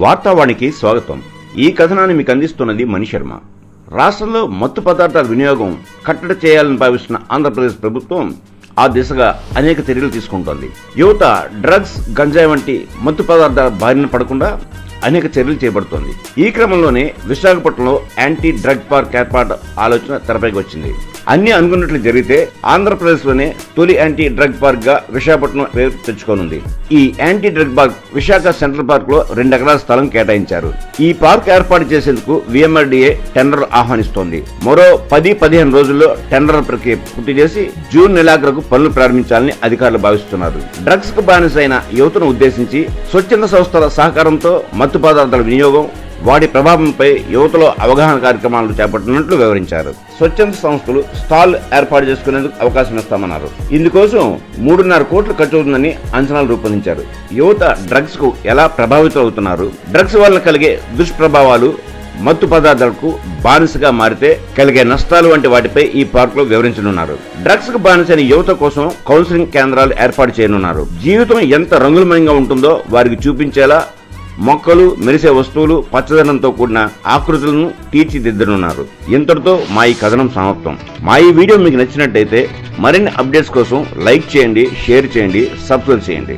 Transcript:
వార్తావాణికి స్వాగతం. ఈ కథనాన్ని మీకు అందిస్తున్నది మణిశర్మ. రాష్ట్రంలో మత్తు పదార్థాల వినియోగం కట్టడి చేయాలని భావిస్తున్న ఆంధ్రప్రదేశ్ ప్రభుత్వం ఆ దిశగా అనేక చర్యలు తీసుకుంటోంది. యువత డ్రగ్స్, గంజాయి వంటి మత్తు పదార్థాల బారిన పడకుండా అనేక చర్యలు చేపడుతోంది. ఈ క్రమంలోనే విశాఖపట్నంలో యాంటీ డ్రగ్ పార్క్ ఏర్పాటు ఆలోచన తెరపైకి వచ్చింది. అన్ని అనుకున్నట్లు జరిగితే ఆంధ్రప్రదేశ్లోనే తొలి యాంటీ డ్రగ్ పార్క్ గా విశాఖపట్నం పేరు తెచ్చుకోనుంది. ఈ anti drug park Visakha central park లో 2 ఎకరాల స్థలం కేటాయించారు. ఈ పార్క్ ఏర్పాటు చేసేందుకు VMRDA టెండర్ ఆహ్వానిస్తోంది. మరో 10-15 రోజుల్లో టెండర్ ప్రక్రియ పూర్తి చేసి జూన్ నెలాఖరుకు పనులు ప్రారంభించాలని అధికారులు భావిస్తున్నారు. డ్రగ్స్ కు బానిసైన యువతను ఉద్దేశించి స్వచ్ఛంద సంస్థల సహకారంతో మత్తు పదార్థాల వినియోగం, వాటి ప్రభావంపై యువతలో అవగాహన కార్యక్రమాలు చేపట్టినట్లు వివరించారు. స్వచ్ఛంద సంస్థలు స్టాల్ ఏర్పాటు చేసుకునేందుకు అవకాశం ఇస్తామన్నారు. ఇందుకోసం 3.5 కోట్లు ఖర్చు అవుతుందని అంచనాలు రూపొందించారు. యువత డ్రగ్స్ కు ఎలా ప్రభావితం అవుతున్నారు, డ్రగ్స్ వల్ల కలిగే దుష్ప్రభావాలు, మత్తు పదార్థాలకు బానిసగా మారితే కలిగే నష్టాలు వంటి వాటిపై ఈ పార్క్ లో వివరించనున్నారు. డ్రగ్స్ కు బానిసైన యువత కోసం కౌన్సిలింగ్ కేంద్రాలు ఏర్పాటు చేయనున్నారు. జీవితం ఎంత రంగులమయంగా ఉంటుందో వారికి చూపించేలా మొక్కలు, మెరిసే వస్తువులు, పచ్చదనంతో కూడిన ఆకృతులను తీర్చిదిద్దనున్నారు. ఇంతటితో మా ఈ కథనం సమాప్తం. మా ఈ వీడియో మీకు నచ్చినట్టయితే మరిన్ని అప్డేట్స్ కోసం లైక్ చేయండి, షేర్ చేయండి, సబ్స్క్రైబ్ చేయండి.